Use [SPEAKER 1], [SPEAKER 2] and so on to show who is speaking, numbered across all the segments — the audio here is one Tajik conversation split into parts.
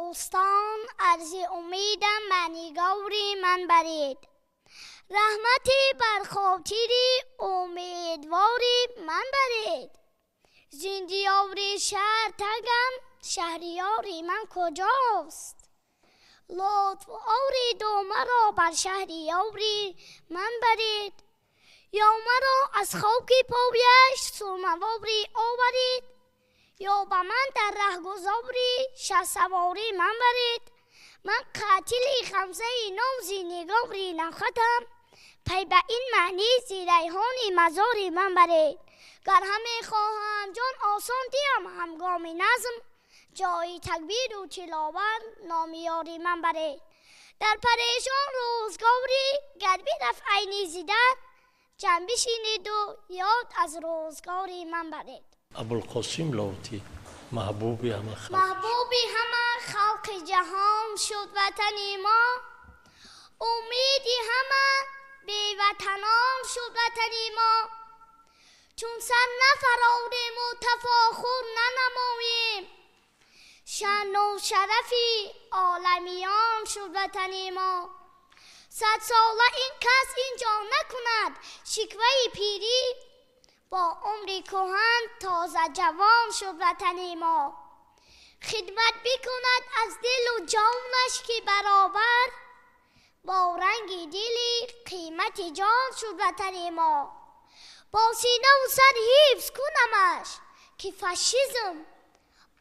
[SPEAKER 1] دوستان عرض امیدم منیگوری من برید. رحمتی بر خاطری امیدواری من برید. زندیاری شهر تگم شهریاری من کجاست؟ لطف آورید و مرا بر شهریاری من برید. یا مرا از خاک پایش سرمواری آورید، یا با من در رهگذاری شهسواری من برید. من قاتل خمسه نوزی نگاری نخطم، پی به این معنی زیریحانی مزاری من برید. گر همه خواهم جان آسان دیم همگام نظم، جای تکبیر و تلاوت نامیاری من برید. در پریشان روزگاری گر برفت عینی زیدت، جنب بشینید و یاد از روزگاری من برید.
[SPEAKER 2] ابوالقاسم لاهوتی محبوبی همه
[SPEAKER 1] خلق جهان شد وطن ما، امیدی همه بی وطنان شد وطن ما. چون سر نفراریم و تفاخر ننماییم، شأن و شرفی عالمیان شد وطن ما. 100 ساله این کس اینجا نکند شکوه پیری، با عمر کهن تازه جوان شد وطن ما. خدمت بکند از دل و جانش که برابر، با رنگ دلی قیمت جان شد وطن ما. با سینه و سر حفظ کنمش که فاشیسم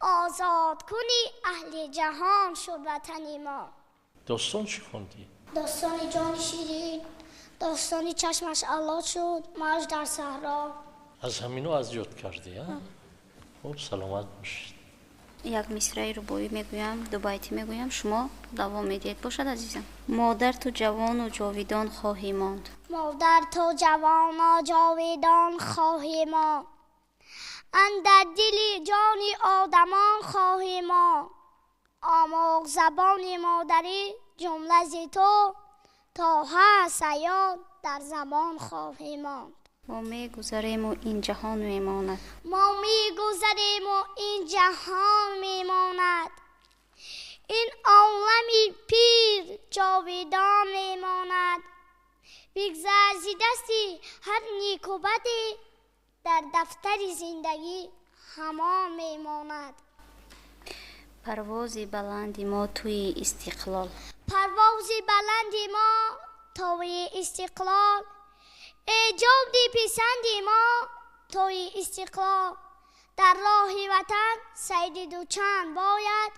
[SPEAKER 1] آزاد کنی اهل جهان شد وطن ما.
[SPEAKER 2] داستان چی خوندی؟
[SPEAKER 1] داستان جان شیرین، داستانی چشمش علات شد، مرج در صحرا.
[SPEAKER 2] از همینو از یاد کردی ها؟ خب سلامت باشید.
[SPEAKER 3] یک مصرعی ربایی میگویم، دو بیتی میگویم، شما دوام میدید. باشد عزیزم. مادر تو جوان و جاویدان خواهی ماند.
[SPEAKER 1] مادر تو جوان و جاویدان خواهی ماند، اندر دل جان آدمان خواهی ماند. آموز زبان مادری جمله ز تو، تا هست حیات در زبان خواهی ماند.
[SPEAKER 3] ما میگذریم و این جهان میماند.
[SPEAKER 1] ما میگذریم و این جهان میماند. این عالمی پیر جاویدان میماند. بگذر ز دستی هر نیک و بدی، در دفتر زندگی همان میماند.
[SPEAKER 3] پرواز بلند ما توی استقلال.
[SPEAKER 1] پرواز بلند ما توی استقلال، ایجاب دی پسند ما توی استقلال. در راه وطن سید دوچند باید،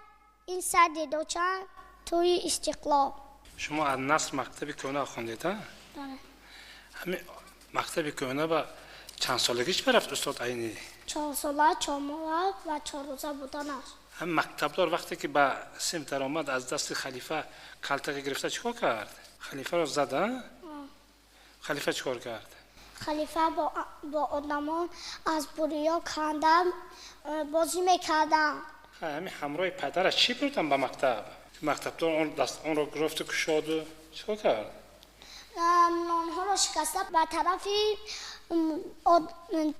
[SPEAKER 1] این سد دوچند توی استقلال.
[SPEAKER 4] شما از نصر مکتب کهنه خوندید ها؟ همین مکتب کهنه با چند سالگیش برفت استاد عینی؟
[SPEAKER 1] 4 ساله، 4 ماه و 4 روزه بودنش.
[SPEAKER 4] هم مکتبدار وقتی که به سیم در آمد از دست خلیفه کلتقی گرفته چیکار کرد؟ خلیفه رو زد ها؟ خلیفه چیکار کرد؟
[SPEAKER 1] خلیفه با آدمان از بوریا کندم بازی میکردم.
[SPEAKER 4] همین همراه پدرش چی بردن به مکتب؟ مکتبدار اون رو گرفت و کشاد و چیکار کرد؟
[SPEAKER 1] آنها را شکسته به طرفی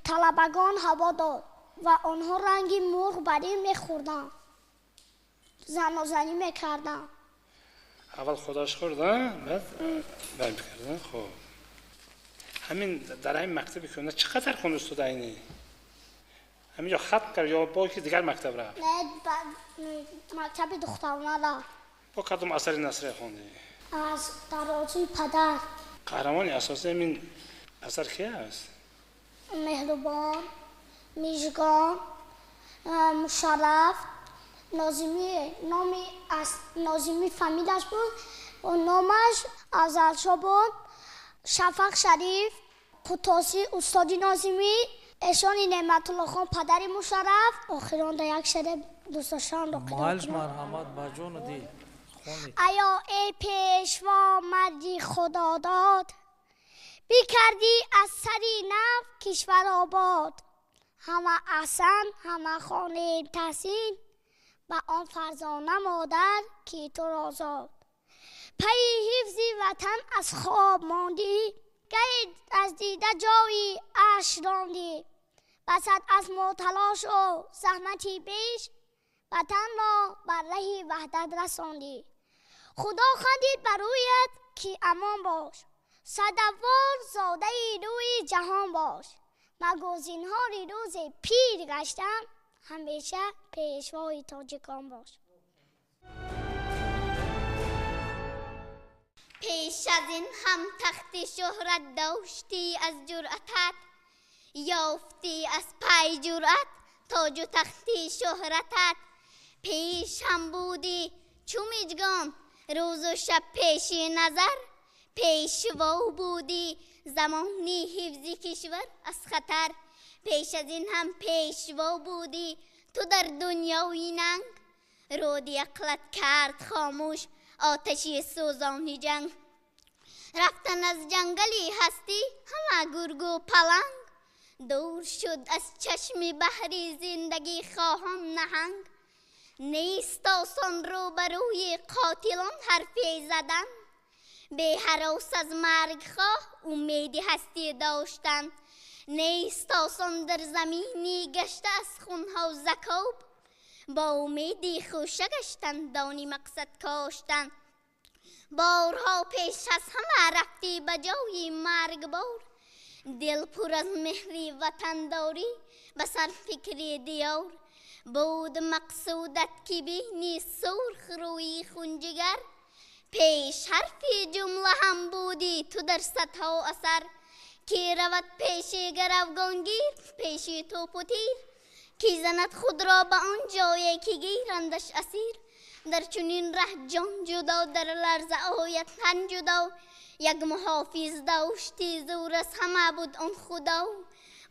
[SPEAKER 1] طلبگان هوا داد و آنها رنگ مرغ بری میخوردن، زن و زنی میکردن.
[SPEAKER 4] اول خودش خوردن بعد میکردن. خب همین در این مکتب کنه چقدر خوند استاد عینی؟ همینجا ختم کرد یا با که دیگر مکتب رفت؟
[SPEAKER 1] نه، مکتب دخترانه رفت.
[SPEAKER 4] با کدوم اثر نصری خوندی؟
[SPEAKER 1] از درازوی پدر.
[SPEAKER 4] قهرمانی اساسی این اثر کی است؟
[SPEAKER 1] مهربان، میژگان، مشرف، ناظمی. نامی از ناظمی فهمیدش بود و نامش ازلشا بود. شفق شریف، قطاسی استادی ناظمی، ایشانی نعمت الله خان پدری مشرف. آخران در یک شعر دوست داشتن را
[SPEAKER 5] محلش مرحمت بجان دی خونی.
[SPEAKER 1] ایا ای پیشوا مردی خدا داد، بیکردی از سری نف کشور آباد. همه احسن همه خانه تحسین، به آن فرزانه مادر که تو را زاد. پی حفظی وطن از خواب ماندی، گهی از دیده جایی اشک راندی. بسد از ما تلاش و زحمتی بیش، وطن را بر ره وحدت رساندی. خدا خندید بر رویت که امان باش، صدوار زاده روی جهان باش. مگو زینهار روز پیر گشتم، همیشه پیشوای تاجیکان باش.
[SPEAKER 6] پیش از این هم تخت شهرت داشتی از جرأتت، یافتی از پای جرأت تاج و تختی شهرتت. پیش هم بودی چو مژگان روز و شب پیش نظر، پیشوا بودی زمانی حفظ کشور از خطر. پیش از این هم پیشوا بودی تو در دنیای ننگ، رودی عقلت کرد خاموش آتشی سوزانی جنگ. رفتن از جنگلی هستی همه گرگ و پلنگ، دور شد از چشم بحری زندگی خواهان نهنگ. نیست آسان رو بروی قاتلان حرفی زدن، به هراس از مرگ خواه امیدی هستی داشتن. نیست آسان در زمینی گشته از خونها و زکاب، با امیدی خوشه گشتن دانی مقصد کاشتن. بارها پیش از همه رفتی بجای مرگ بار، دل پر از مهری وطن داری بسر فکری دیار. بود مقصودت که بینی سرخ روی خونجگر، پیش حرفی جمله هم بودی تو در صدها اثر. کی رود پیش گروگانگیر پیشی توپ و تیر، کی زند خود را به آن جایی که گیرندش اسیر. در چنین ره جان جدا در لرزه آید تن جدا، یک محافظ داشتی زور از همه بود آن خدا.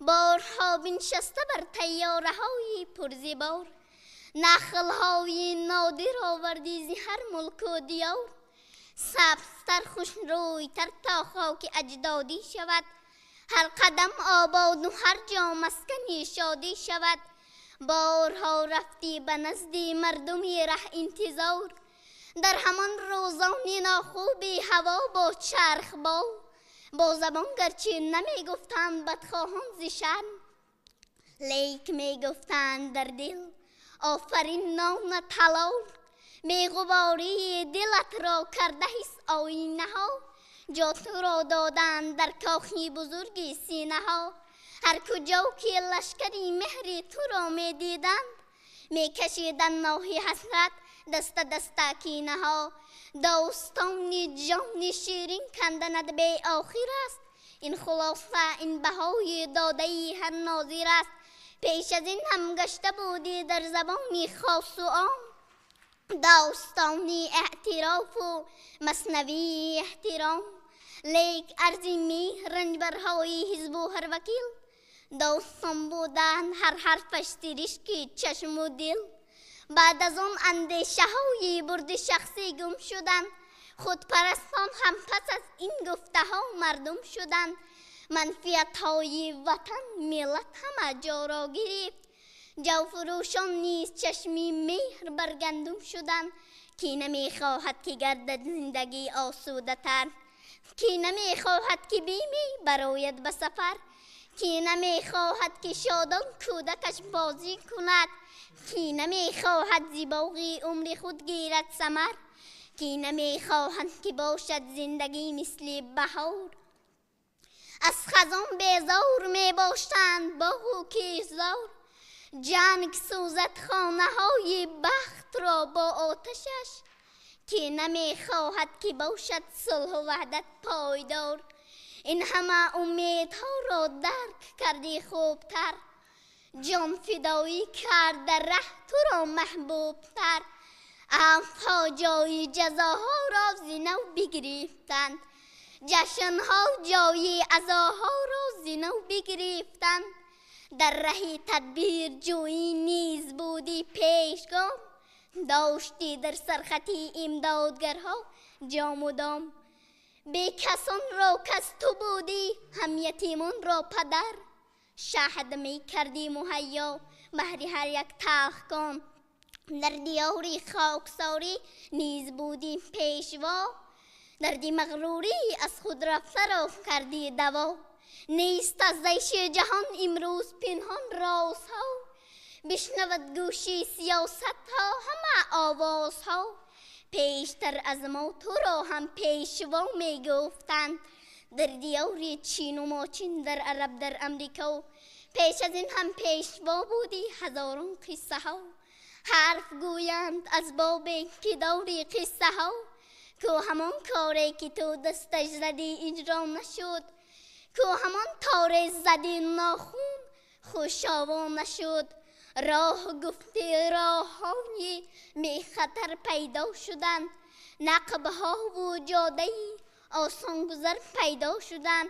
[SPEAKER 6] بارها بنشسته بر طیاره های پرزیبار، نخل های نادر آوردی ز هر ملک و دیار. سبزتر خوش روی تر تا خاک اجدادی شود، هر قدم آباد و هر جا مسکنی شادی شود. بارها رفتی به نزدی مردمی ره انتظار، در همان روزانی ناخوبی هوا با چرخ با زبان گرچه نمی گفتند بدخواهان ز شرم، لیک می گفتند در دل آفرین نام تلال. می غباری دلت را کرده است آینه ها، جا تو را دادند در کاخی بزرگی سینه ها. هر کجا که لشکری مهری تو را می دیدند، می کشیدن نوحی حسرت دست دست کینه ها. داستان جان شیرین کندند به آخر است، این خلاصه این بهای داده هر ناظر است. پیش از این هم گشته بودی در زبانی خاص و عام، داستانی اعتراف و مثنوی احترام. لیک ارزی می رنجبرهای حزب و هر وکیل، داستان بودن هر حرفش سرشکی چشم و دل. بعد از آن اندیشه های برد شخصی گم شدن، خودپرستان هم پس از این گفته ها مردم شدن. منفیت های وطن ملت همه جا را گرفت، جوفروشان نیز چشمی مهر بر گندم شدن. کی نمی خواهد که گردد زندگی آسوده تر، کی نمی خواهد که بیمی براید به سفر. کی نمی خواهد که شادان کودکش بازی کند، کی نمی خواهد زیباغی عمر خود گیرد ثمر. کی نمی خواهد که باشد زندگی مثل بهار، از خزان بیزار می باشند باغ و کشتزار. جنگ سوزد خانه های بخت را با آتشش، کی نمی خواهد که باشد صلح و وحدت پایدار. این همه امیدها را درک کردی خوبتر، جان فدایی کرد در ره تو را محبوب تر. ها جای جزاها را ز نو بگرفتند، جشنها جای عزاها را ز نو بگرفتند. در ره تدبیر جویی نیز بودی پیشگام، داشتی در سرخطی امدادگرها جام و دام. به کسان را کس تو بودی هم یتیمان را پدر، شهد می کردی مهیا بهر هر یک تلخکام. در دیاری خاکساری نیز بودی پیشوا، دردی مغروری از خود رفته را کردی دوا. نیست از عیش جهان امروز پنهان رازها، بشنود گوشی سیاست ها همه آواز ها. پیشتر از ما تو را هم پیشوا می گفتند، در دیار چین و ماچین، در عرب، در امریکا. پیش از این هم پیشوا بودی هزاران قصه ها. حرف گویند از باب که داری قصه ها، که همان کاری که تو دستش زدی اجرا نشد، که همان تار زدی ناخون خوشاوا نشد. راه گفته راه های می خطر پیدا شدن، نقب ها و جاده آسان گذر پیدا شدن.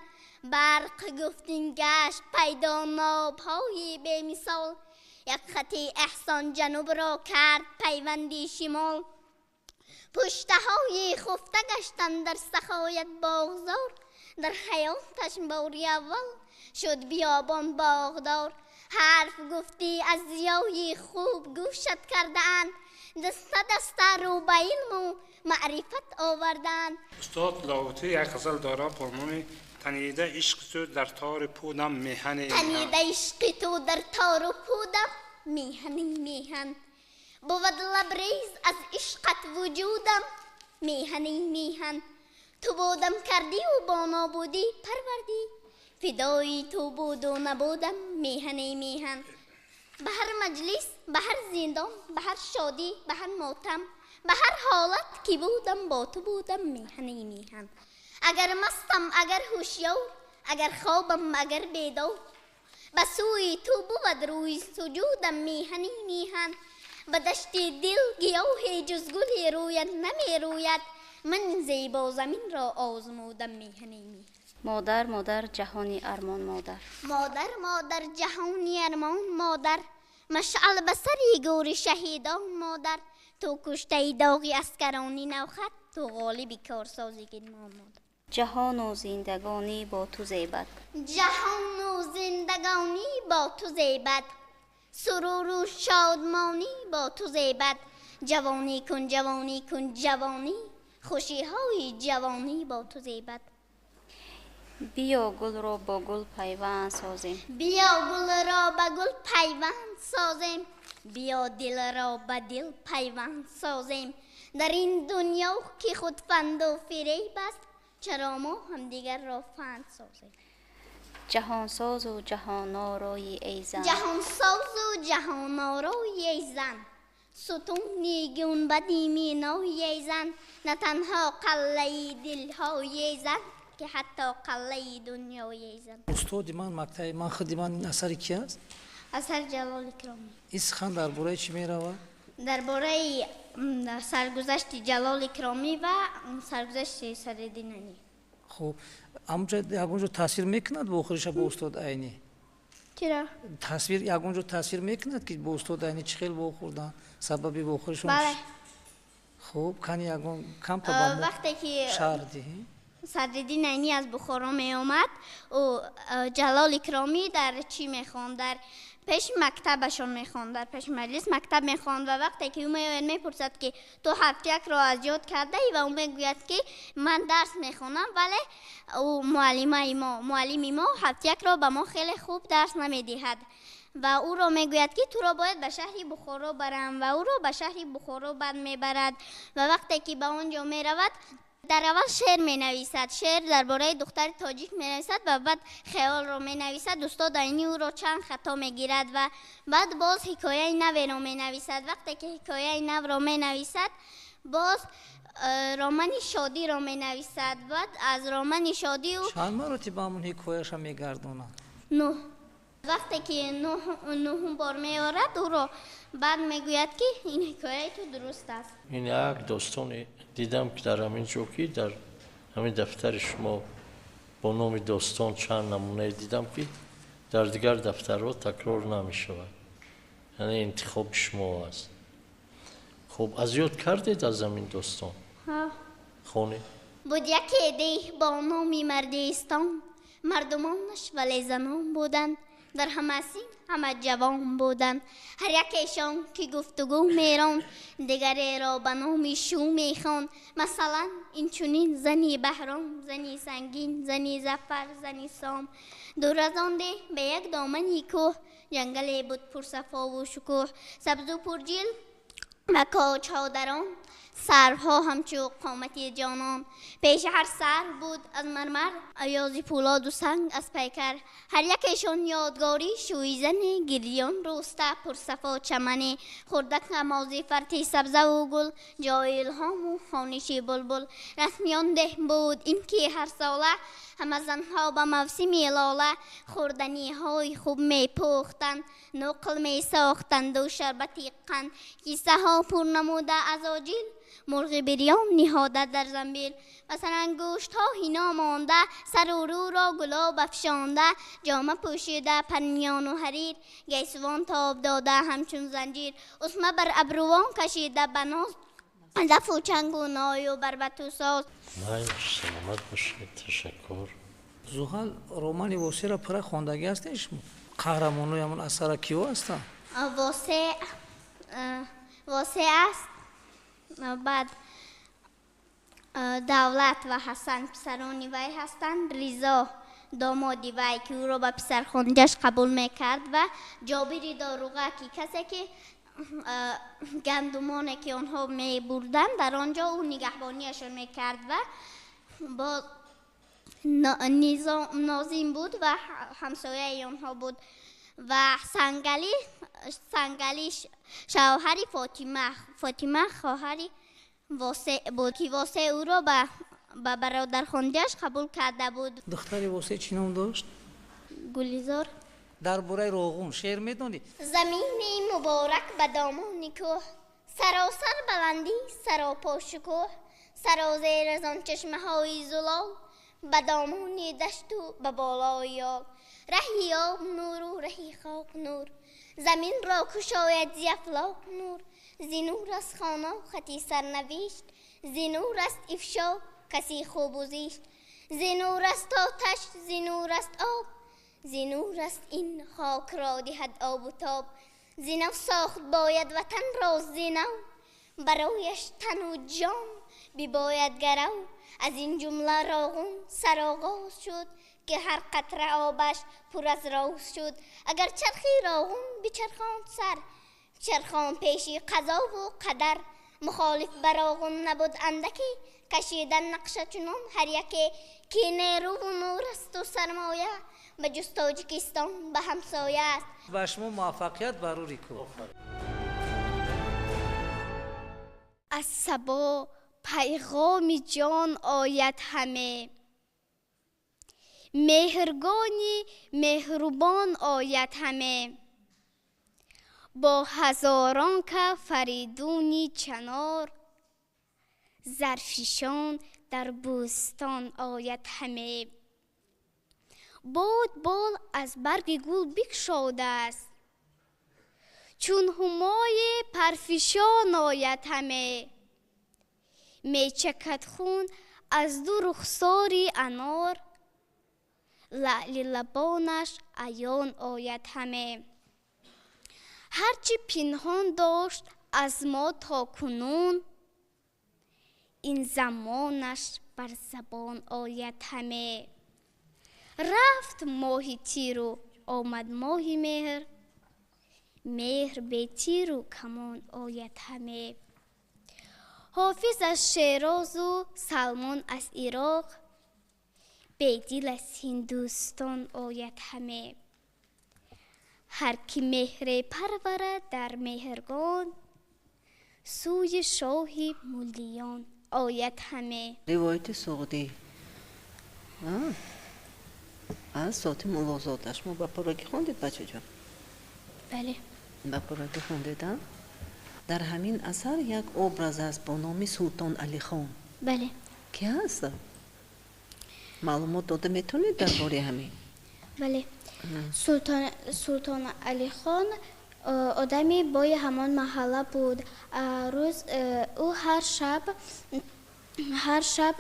[SPEAKER 6] برق گفتین گشت پیدا ناب های به مثال، یک خطی احسان جنوب را کرد پیوندی شمال. پشته های خفته گشتن در سخایت باغزار، در حیاتش باری اول شد بیابان باغدار. حرف گفتی از ضیای خوب گوشت کردند، دسته دسته رو به علم و معرفت آوردند.
[SPEAKER 4] استاد لاهوتی یک غزل داره با نام تنیده عشق تو در تار پودم میهن.
[SPEAKER 6] تنیده عشق تو در تار و پودم میهن میهن. بود لبریز از عشقت وجودم میهن میهن. تو بودم کردی و با نابودی پروردی، فدای تو بود و نبودم میهن میهن. به هر مجلس، به هر زندان، به هر شادی، به هر ماتم، به هر حالت که بودم با تو بودم میهن میهن. اگر مستم، اگر هوشیار، اگر خوابم، اگر بیدار، به سوی تو بود روی سجودم میهن میهن. به دشت دل گیاه جز گل روید نمی روید، من زیبا زمین را آزمودم میهن میهن.
[SPEAKER 3] مادر مادر جهانی ارمان مادر.
[SPEAKER 6] مادر مادر جهانی ارمان مادر، مشعل بسری گور شهیدان مادر. تو کشته داغی اسکرانی نوخط، تو غالبی کارسازی گلمان مادر.
[SPEAKER 3] جهان و زندگانی با تو زیبد.
[SPEAKER 6] جهان و زندگانی با تو زیبد، سرور و شادمانی با تو زیبد. جوانی کن جوانی کن جوانی، خوشی های جوانی با تو زیبد.
[SPEAKER 3] بیا گل را با گل پیوند سازیم.
[SPEAKER 6] بیا گل را با گل پیوند سازیم، بیا دل را با دل پیوند سازیم. در این دنیا که خود فند و فریب است، چرا ما هم دیگر را فند سازیم.
[SPEAKER 3] جهان ساز و جهان آرای ای زن.
[SPEAKER 6] جهان ساز و جهان آرای ای زن، ستون گنبدی مینای ای زن. نه تنها قلعه دلهای ای زن، که حتی قلعه دنیای ای زن.
[SPEAKER 5] استاد من خدمت این اثر کی است؟
[SPEAKER 6] اثر جلال اکرامی.
[SPEAKER 5] این سخن درباره چی میرود؟
[SPEAKER 6] درباره سرگذشت جلال اکرامی و سرگذشت صدرالدین عینی.
[SPEAKER 5] خب یگونجا تاثیر میکند با آخرش با استاد عینی؟
[SPEAKER 6] چرا؟
[SPEAKER 5] تصویر یگونجا تاثیر میکند که با استاد عینی چه خیلی با خوردن سببی با آخرشون؟
[SPEAKER 6] بله.
[SPEAKER 5] خب کنی یگون کم پا
[SPEAKER 6] وقتی که
[SPEAKER 5] شهر دهی؟
[SPEAKER 6] صدرالدین عینی از بخارا می آمد و جلال اکرامی در چی میخواند؟ در پیش مکتبشون میخواند، در پیش مجلس مکتب میخواند. و وقتی که او میپرسد که تو هفت یک را از یاد کرده ای، و او میگوید که من درس میخونم، ولی او معلم ما هفت یک را به ما خیلی خوب درس نمیدهد و او را میگوید که تو را باید به شهر بخارا برم، و او را به شهر بخارا بعد میبرد. و وقتی که به آنجا میرود، در اول شعر می نویسد، شعر درباره دختر تاجیک می نویسد و بعد خیال را می نویسد. استاد عینی او را چند خطا می گیرد و بعد باز حکایه نو را می نویسد. وقتی که حکایه نو را می نویسد، باز رمان شادی را می نویسد. بعد از رمان شادی او
[SPEAKER 5] چند مرتبه همون حکایه‌اش هم میگرداند؟
[SPEAKER 6] نه. وقتی که نهم بار می آورد او را، بعد میگوید که این حکایه تو درست است.
[SPEAKER 2] این یک داستانی دیدم که در همین جوکی در همین دفتر شما با نام داستان چند نمونه دیدم که در دیگر دفترها تکرار نمی شود، یعنی انتخاب شما است. خب از یاد کردید از همین داستان؟
[SPEAKER 6] ها.
[SPEAKER 2] خونی؟
[SPEAKER 6] بود یکی دیه با نامی مردستان، مردمانش ولی زنان بودند، در همسی همه جوان بودند. هر یکیشان که گفتگو می‌راند دیگری را به نام شو می‌خواند. مثلا این چنین زنی بهرام، زنی سنگین، زنی زفر، زنی سام. دور از آن ده به یک دامنی کوه جنگلی بود پر صفا و شکوه، سبز و پرجیل و کاج‌ها در آن، سرها همچو قامتی جانان. پیش هر سر بود از مرمر ایازی پولاد و سنگ از پیکر. هر یکیشان یادگاری شویزن گریان رسته پر صفا چمنی، خردک نمازی فرتی سبزه و گل، جای الهام و خوانشی بلبل. رسمیان ده بود این که هر ساله همه زنها به موسمی لاله خوردنی های خوب می پختند، نقل می ساختند و شربتی قند. کیسه ها پر نموده از آجیل، مرغ بریان نهاده در زنبیل. مثلا گوشت ها هینا مانده، سر و رو را گلاب افشانده، جامه پوشیده پرنیان و حریر، گیسوان تاب داده همچون زنجیر. اسمه بر ابروان کشیده بناز، دف و چنگ و نای و بربط و ساز.
[SPEAKER 2] سلامت باشید. تشکر.
[SPEAKER 5] زحل романи восеро пура хондагӣ ҳастед шумо? қаҳрамонои ҳамон асара киё ҳастанд?
[SPEAKER 6] واسه است. بعد دولت و حسن پسرانی وی هستند. ریزا دامادی وی که او را به پسرخوانجش قبول میکرد و جابری داروغه که کسی که گندمانی که آنها می بردن در آنجا او نگهبانیشان میکرد و با نازیم بود و همسایه آنها بود. و سنگلی شوهری فاطمه خواهری واسه بود که واسه او را به برادرخوانجش قبول کرده بود.
[SPEAKER 5] دختری واسه چی نام داشت؟
[SPEAKER 6] گلیزار.
[SPEAKER 5] дар бораи роғун шеър медонӣ?
[SPEAKER 6] زمین مبارک به دامان کوه، سراسر بلندی سراپا شکوه، سرازیر از آن چشمه های زلال، به دامان دشت و به بالای آب. رهی آب نور و رهی خاک نور، زمین را کشاید زی افلاک نور. زی نور است خوانا خطی سرنوشت، زی نور است افشا کسی خوب و زیشت. زی نور است آتش، زی نور است آب، زی نور است این خاک را دهد آب و تاب. زی نو ساخت باید وطن را زی نو، برایش تن و جان بباید گرو. از این جمله راغون سرآغاز شد که هر قطره آبش پر از راز شد. اگر چرخی راغون بچرخاند سر، چرخان پیشی قضا و قدر. مخالف براغون نبود اندکی، کشیدن نقشه چنان هر یکی. که نیرو و نور است و سرمایه، به جز تاجیکستان به همسایه است.
[SPEAKER 5] و شما موفقیت بروری کو.
[SPEAKER 1] از صبا پیغام جان آید همه، مهرگانی مهربان آید همه. با هزاران که فریدونی چنار، زرفشان در بوستان آید همه. بال از برگ گل بگشاده است، چون همای پرفشان آید همه. می چکد خون از دو رخساری انار، لعل لبانش عیان آید همه. هرچی پنهان داشت از ما تا کنون، این زمانش بر زبان آید همه. رفت ماه تیر و آمد ماه مهر، مهر به تیر و کمان آید همه. حافظ از شیراز و سلمان از عراق، بیدل از هندوستان آید همه. هر کی مهر پرورد در مهرگان، سوی شاه مولیان آید همه.
[SPEAKER 7] روایت سعدی از صوت ملازادش ما با پراکی خوندید بچه جان؟
[SPEAKER 1] بله.
[SPEAKER 7] با پراکی خوندیدم. در همین اثر یک ابراز است با نام سلطان علی خان.
[SPEAKER 1] بله.
[SPEAKER 7] کی هست؟ معلومات داده میتونید درباره همین؟
[SPEAKER 1] بله. سلطان علی خان آدمی بای همان محله بود. روز او هر شب
[SPEAKER 8] ҳар шаб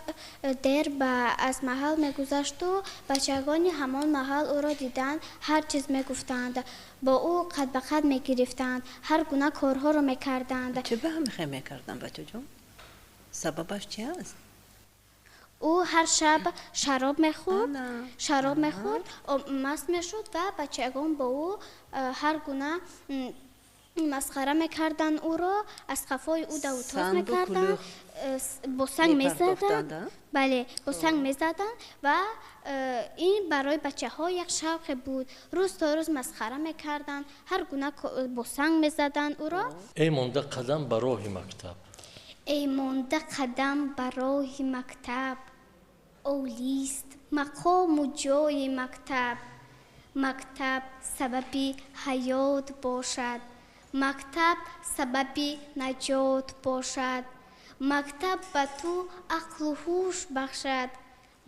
[SPEAKER 8] дер аз маҳал мегузашту бачагони ҳамон маҳал ӯро диданд, ҳар чиз мегуфтанд, бо ӯ қад ба қад мегирифтанд, ҳар гуна корҳоро мекарданд.
[SPEAKER 7] چه به همه میکردن بچه جان؟ سببش چی است؟
[SPEAKER 8] ӯ ҳар шаб шароб мехӯрд, маст мешуд ва бачагон бо ӯ ҳар гуна масхара мекарданд, ӯро аз қафои ӯ давутоз мекарданд, бо санг мезаданд. бале, бо санг мезаданд ва ин барои бачаҳо як шавқе буд. рӯз то рӯз масхара мекарданд, ҳар гуна бо санг мезаданд ӯро.
[SPEAKER 2] эй монда қадам ба роҳи мактаб,
[SPEAKER 8] эй монда қадам ба роҳи мактаб, олист мақому ҷои мактаб. мактаб сабаби ҳаёт бошад, мактаб сабаби наҷот бошад. мактаб ба ту ақлу ҳуш бахшад,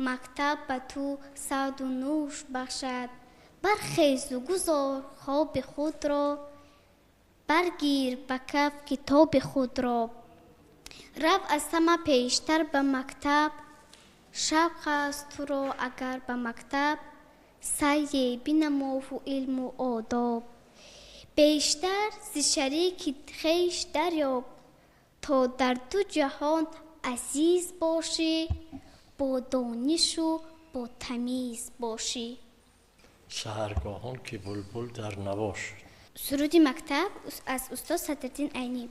[SPEAKER 8] мактаб ба ту саду нӯш бахшад. бархезу гузор хоби худро, баргир ба каф китоби худро. рав аз ҳама пештар ба мактаб, шавқ аст туро агар ба мактаб, сайе бинамову илму одоб. бештар зи шарики хеш дарёб, то дар ду ҷаҳон азиз бошӣ, бо донишу бо тамиз бошӣ.
[SPEAKER 2] шаҳаргоҳон ки булбул дар наво шуд.
[SPEAKER 8] суруди мактаб аз устод садриддин айнӣ.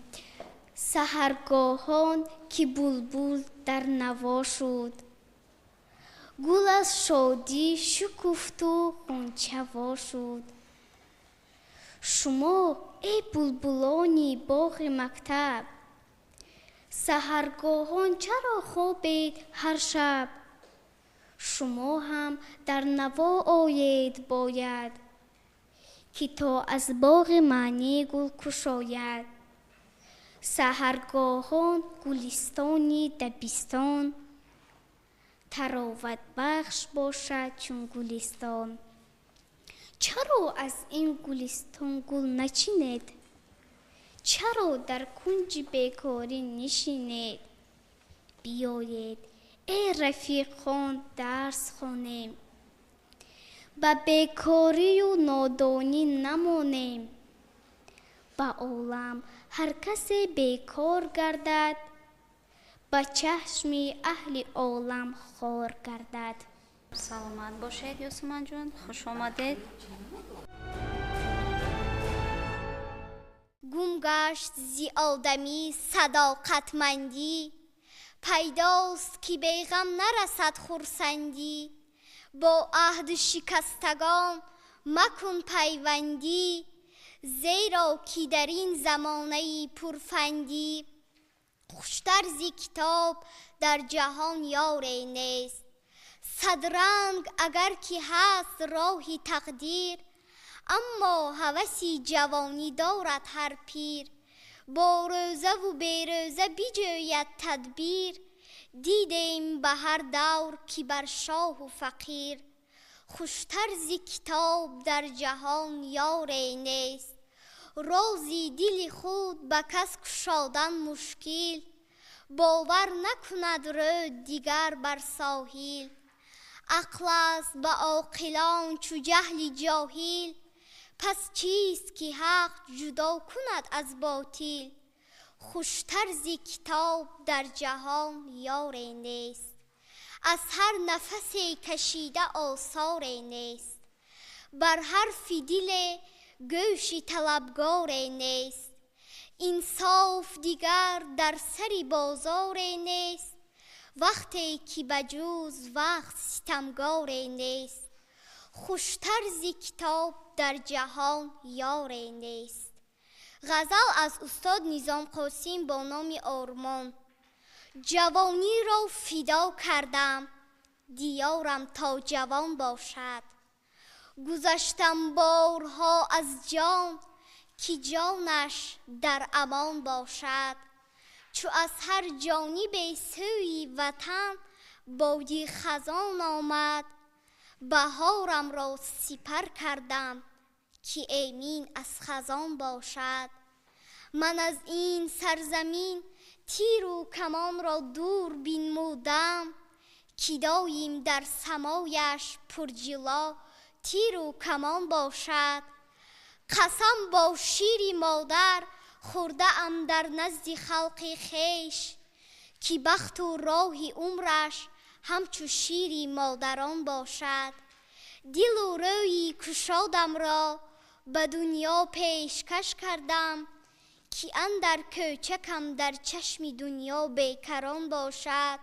[SPEAKER 8] саҳаргоҳон ки булбул дар наво шуд, гул аз шодӣ шукуфту ғунчаво шуд. шумо эй булбулони боғи мактаб, саҳаргоҳон чаро хобед ҳар шаб? шумо ҳам дар наво оед бояд, ки то аз боғи маънӣ гул кушояд. саҳаргоҳон гулистони дабистон, тароватбахш бошад чун гулистон. чаро аз ин гулистон гул начинед? чаро дар кунҷи бекорӣ нишинед? биёед эй рафиқон дарс хонем, ба бекорию нодонӣ намонем. ба олам ҳар касе бекор гардад, ба чашми аҳли олам хор гардад.
[SPEAKER 3] саломат бошед ёсиманҷон, хуш омадед.
[SPEAKER 6] гум гашт зи одамӣ садоқатмандӣ, пайдост ки беғам нарасад хурсандӣ. бо аҳду шикастагон макун пайвандӣ, зеро ки дар ин замонаи пурфандӣ, хуштар зи китоб дар ҷаҳон ёре нест. садранг агар ки ҳаст роҳи тақдир, аммо ҳаваси ҷавонӣ дорад ҳар пир. бо рӯзаву берӯза биҷӯяд тадбир, дидем ба ҳар давр ки бар шоҳу фақир. хуштар зи китоб дар ҷаҳон ёре нест, рози дили худ ба кас кушодан мушкил. бовар накунад рӯ дигар бар соҳил, ақл аст ба оқилон чу ҷаҳли ҷоҳил. пас чист ки ҳақ ҷудо кунад аз ботил, хуштар зи китоб дар ҷаҳон ёре нест. аз ҳар нафасе кашида осоре нест, бар ҳарфи диле гӯши талабгоре нест. инсоф дигар дар сари бозоре нест, вақте ки ба ҷуз вақт ситамгоре нест. хуштар зи китоб дар ҷаҳон ёре нест. ғазал аз устод низом қосим бо номи ормон. ҷавониро фидо кардам, диёрам то ҷавон бошад. гузаштам борҳо аз ҷон, ки ҷонаш дар амон бошад. чу аз ҳар ҷонибе сӯи ватан боди хазон омад. баҳорамро сипар кардам, ки эмин аз хазон бошад. ман аз ин сарзамин تیر و کمان را دور بنمودم که دایم در سمایش پرجلا تیر و کمان باشد. قسم با شیر مادر خورده ام در نزد خلق خویش که بخت و راه عمرش همچو شیر مادران باشد. دل و روی کشادم را به دنیا پیشکش کردم که اندر کوچکم در چشم دنیا بیکران باشد.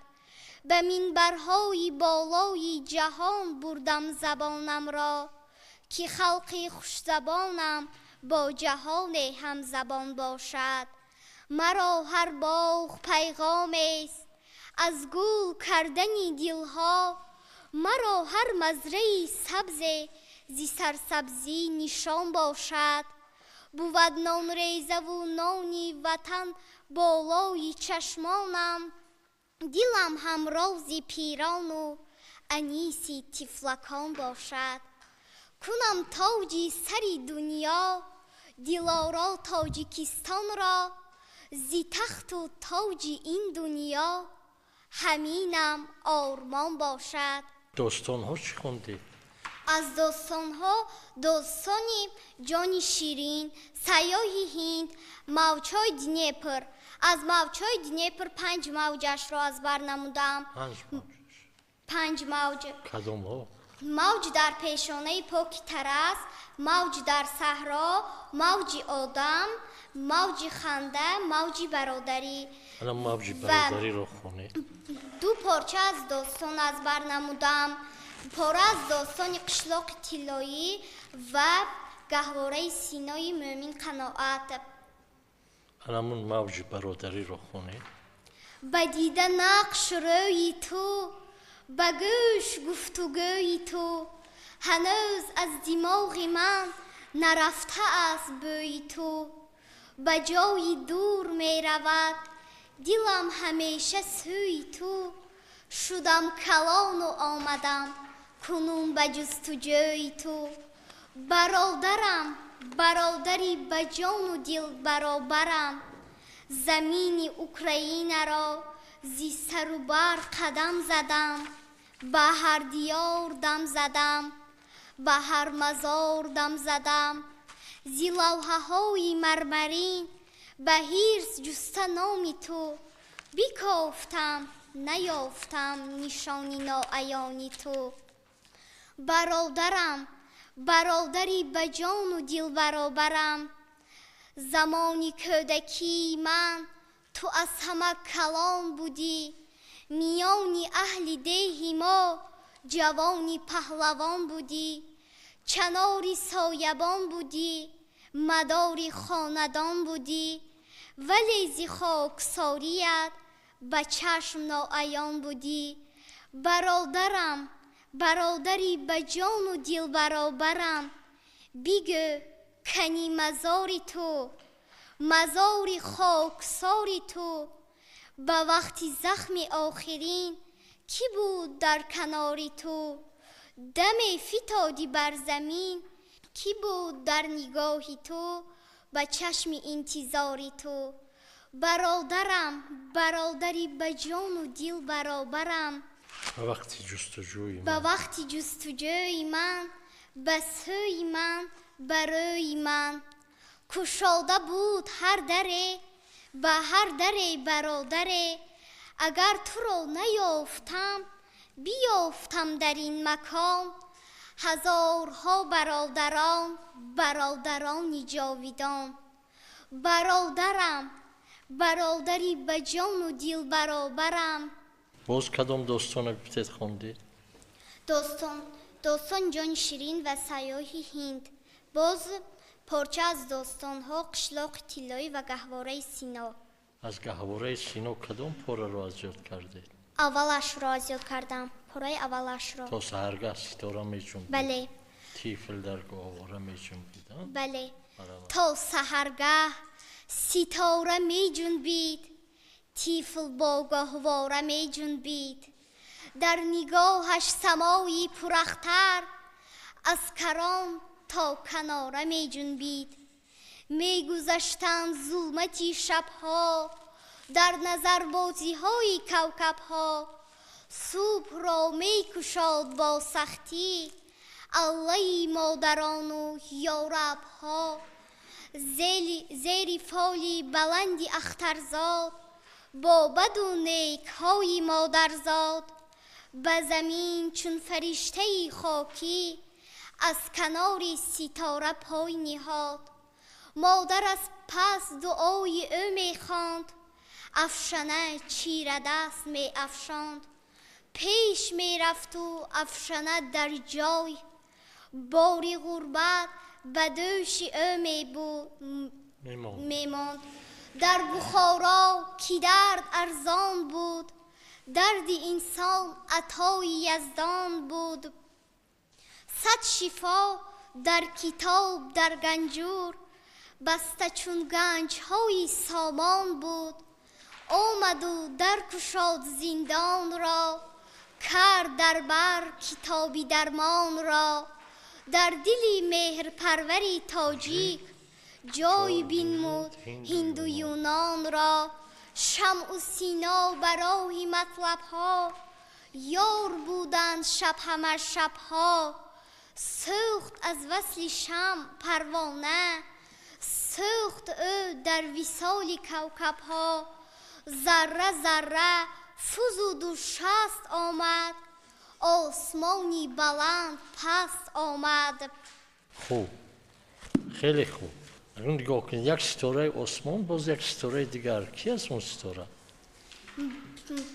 [SPEAKER 6] به منبرهای بالای جهان بردم زبانم را که خلق خوش زبانم با جهان هم زبان باشد. مرا هر باغ پیغام است از گل کردن دلها، مرا هر مزرعه سبز زی سرسبزی نشان باشد. بود نان ریزه و نانی وطن بالای چشمانم، دلم هم راز پیران و انیسی طفلکان باشد. کنم تاجی سری دنیا دلارا تاجیکستان را، زی تخت و تاج این دنیا همینم آرمان باشد.
[SPEAKER 2] داستان‌ها چی خوندی؟
[SPEAKER 6] از داستان‌ها داستانی جان شیرین، سیاهی هند، موج‌های دنیپر. از موج‌های دنیپر 5 موجش را از بر نمودم. 5 موج.
[SPEAKER 2] کدام‌ها؟
[SPEAKER 6] موج در پیشانه پاک ترس، موج در صحرا، موج آدم، موج خنده، موج برادری.
[SPEAKER 2] الان موج برادری رو خونی.
[SPEAKER 6] 2 پارچه از داستان از بر نمودم. پاره از داستان قشلاق طلایی و گهواره سینای مومن قناعت.
[SPEAKER 2] الان موج برادری رو خونی.
[SPEAKER 6] به دیده نقش روی تو، به گوش گفتگوی تو، هنوز از دماغ من نرفته است بوی تو. به جای دور می رود دلم همیشه سوی تو، شدم کلان و آمدم کنون به جستجوی تو. برادرم برادری به جان و دل برابرم، زمین اوکراین را زی سر و بر قدم زدم. به هر دیار دم زدم، به هر مزار دم زدم. زی لوحه های مرمرین به حرص جسته نام تو، بکافتم نیافتم نشانی ناعیانی تو. برادرم برادری به جان و دل برابرم، زمانی کودکی من تو از همه کلان بودی. میانی اهل ده ما جوانی پهلوان بودی. چناری سایبان بودی، مداری خاندان بودی. ولی زی خاکساریت به چشم ناعیان بودی. برادرم برادری به جان و دل برابرم، بگو کنی مزاری تو، مزاری خاکساری تو. به وقتی زخم آخرین کی بود در کناری تو؟ دم فتادی بر زمین کی بود در نگاهی تو؟ به چشم انتظاری تو. برادرم برادری به جان و دل برابرم،
[SPEAKER 2] به وقتی جستجوی من،
[SPEAKER 6] به وقتی جستجوی من، به سوی من بروی من. کشاده بود هر دره به هر دره برادره، اگر تو را نیافتم بیافتم در این مکان. هزارها برادران برادرانی جاویدان. برادرم برادری به جان و دل برابرم.
[SPEAKER 2] باز کدام داستان بیتت خوندی؟
[SPEAKER 6] داستان جان شیرین و سیاهی هند. باز پارچه از داستانها قشلاق طلایی و گهواره سینا.
[SPEAKER 2] از گهواره سینا کدام پاره رو از یاد کردید؟
[SPEAKER 6] اولش را از یاد کردم، پاره اولش را.
[SPEAKER 2] تا سحرگاه ستاره میچون.
[SPEAKER 6] بله.
[SPEAKER 2] تیفل در گهواره میچون.
[SPEAKER 6] بله. تا سحرگاه ستاره می جنبید، طفل با گهواره می جنبید. در نگاهش سمایی پراختر از کران تا کناره می جنبید. می گذشتند ظلمتی شبها در نظربازی‌های کوکب‌ها صبح را می‌کشاد با سختی الله مادران و یارب‌ها زیر فالی بلندی اخترزاد با بد و نیک‌های مادرزاد به زمین چون فرشته خاکی از کنار ستاره پای نهاد مادر از پس دعای او می‌خواند افشانه چیره دست می‌افشاند پیش می‌رفت و افشانه در جای باری غربت به دوش او می‌ماند در بخارا که درد ارزان بود درد انسان عطای یزدان بود صد شفا در کتاب در گنجور بسته چون گنج‌های سامان بود آمد و در گشاد زندان را کرد در بر کتابی درمان را در دل مهر پروری تاجیک جای بنمود هند و یونان را شمع و سینا برای مطلب‌ها یار بودند شب همه شب‌ها سوخت از وصل شمع پروانه سوخت او در وصال کوکب‌ها ذره ذره فزود و شست آمد آسمانی بلند پست آمد.
[SPEAKER 2] خوب خیلی خوب. اگر نگاه کنید یک ستاره آسمان باز یک ستاره دیگر کی است اون ستاره؟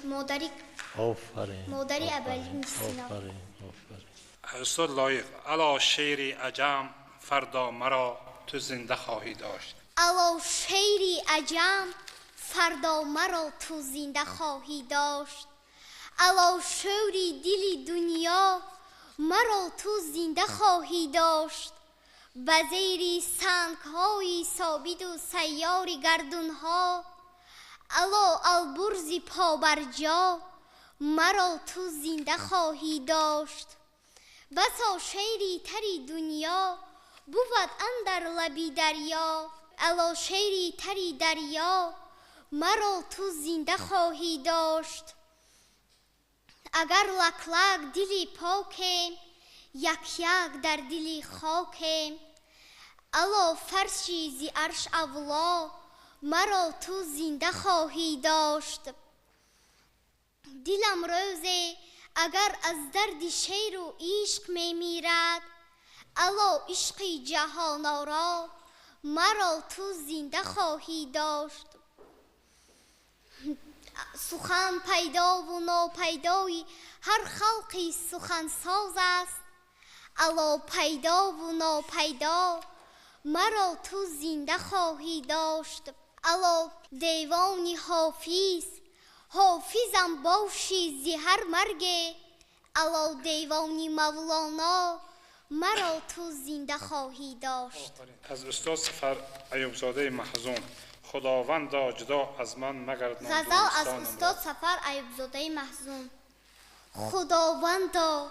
[SPEAKER 6] مادری
[SPEAKER 2] آفرین
[SPEAKER 6] مادری ابراهیم سینا.
[SPEAKER 2] آفرین
[SPEAKER 4] استاد لایق الا شعری عجم فردا مرا تو زنده خواهی داشت
[SPEAKER 6] الا شعری عجم فردا مرا تو زنده خواهی داشت الا شوری دلی دنیا مرا تو زنده خواهی داشت به زیر سنگ‌های ثابت و سیار گردون‌ها الا البرز پابرجا مرا تو زنده خواهی داشت بسا شعری تری دنیا بود اندر لبی دریا الا شعری تری دریا مرا تو زنده خواهی داشت اگر لک لک دلی پاکم یک یک در دلی خاکم الا فرشی زی عرش اولا مرا تو زنده خواهی داشت دلم روزه اگر از درد شیر و عشق میمیرد الا عشق جهان آرا مرا تو زنده خواهی داشت سخن پیدا و ناپیدای هر خلقی سخن ساز است الا پیدا و ناپیدا مرا تو زنده خواهی داشت الا دیوانی حافظم باشی زی هر مرگ الا دیوانی مولانا مرا تو زنده خواهی داشت.
[SPEAKER 4] از استاد سفر ایوب زاده محزون خداوندا جدا از من مگردان
[SPEAKER 6] غزل از استاد سفر ایوب زاده محزون خداوندا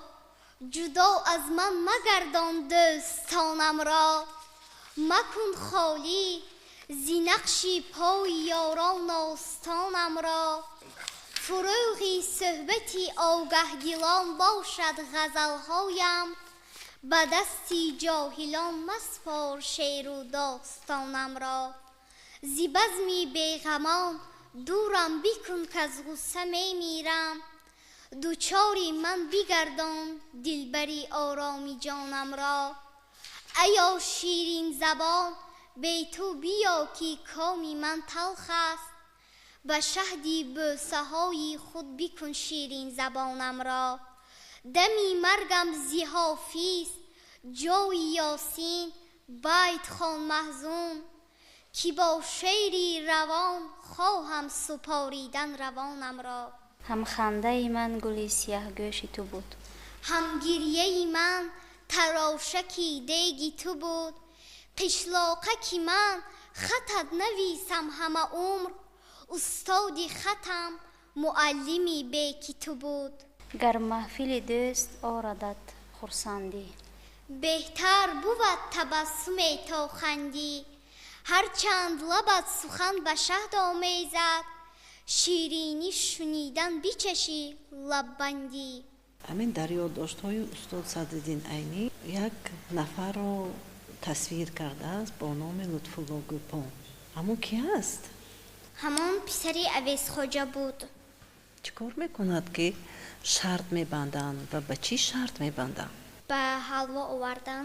[SPEAKER 6] جدا از من مگردان دوستانم را مکن خالی زی نقشی پای یاران آستانم را فروغی صحبتی آگه گیلان باشد غزلهایم به دستی جاهلان مسپار شعر و داستانم را زی بزمی بیغمان دورم بیکن که از غصه میمیرم دوچاری من بگردان دلبری آرامی جانم را ایا شیرین زبان بی تو بیا که کامی من تلخ است به شهدی بوسه های خود بکن شیرین زبانم را دمی مرگم زی حافظ جای یاسین بیت خوان محزون که با شعری روان خواهم سپاریدن روانم را
[SPEAKER 3] هم خنده من گلی سیاه گوش تو بود
[SPEAKER 6] هم گریه من تراشکی دیگی تو بود قشلاقکی من خطت نویسم همه عمر استادی خطم معلمی بیکی تو بود
[SPEAKER 3] گر محفل دوست آردد خرسندی
[SPEAKER 6] بهتر بود تبسم تا خندی هر چند لبت سخن به شهد آمیزد شیرینی شنیدن بچشی لببندی.
[SPEAKER 7] ҳамин дар ёддоштҳои устод Садриддин Айнӣ як нафарро тасвир кардааст бо номи Лутфулло Гӯпон. аммо ки аст?
[SPEAKER 6] ҳамон писари Авезхоҷа буд.
[SPEAKER 7] чӣ кор мекунад ки шарт мебанданд ва ба чӣ шарт мебанданд?
[SPEAKER 6] ба ҳалво овардан.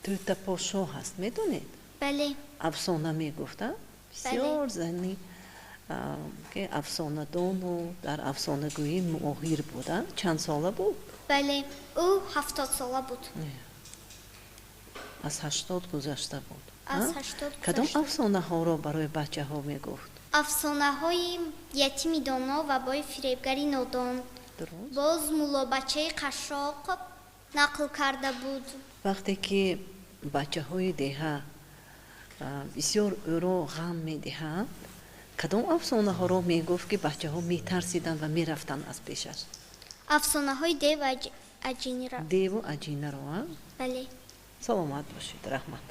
[SPEAKER 7] Тӯта подшоҳ ҳаст, медонед?
[SPEAKER 6] бале.
[SPEAKER 7] афсона мегуфта? бисёр зани ки афсонадону дар афсонагӯӣ моҳир буда. чанд сола буд?
[SPEAKER 6] бале, ӯ 70 сола буд.
[SPEAKER 7] аз 80 гузашта буд.
[SPEAKER 6] аз 80
[SPEAKER 7] кадом
[SPEAKER 6] гузашта.
[SPEAKER 7] афсонаҳоро барои бачаҳо мегуфт?
[SPEAKER 6] афсонаҳои ятими доно ва бои фиребгари нодон. боз муллобачаи қашшоқ нақл карда буд.
[SPEAKER 7] вақте ки бачаҳои деҳа бисёр ӯро ғам медиҳанд, кадом афсонаҳоро мегуфт ки бачаҳо метарсиданд ва мерафтанд аз пешаш?
[SPEAKER 6] афсонаҳои деву аҷинаро.
[SPEAKER 7] деву аҷинаро.
[SPEAKER 6] бале.
[SPEAKER 7] саломат бошед. раҳмат.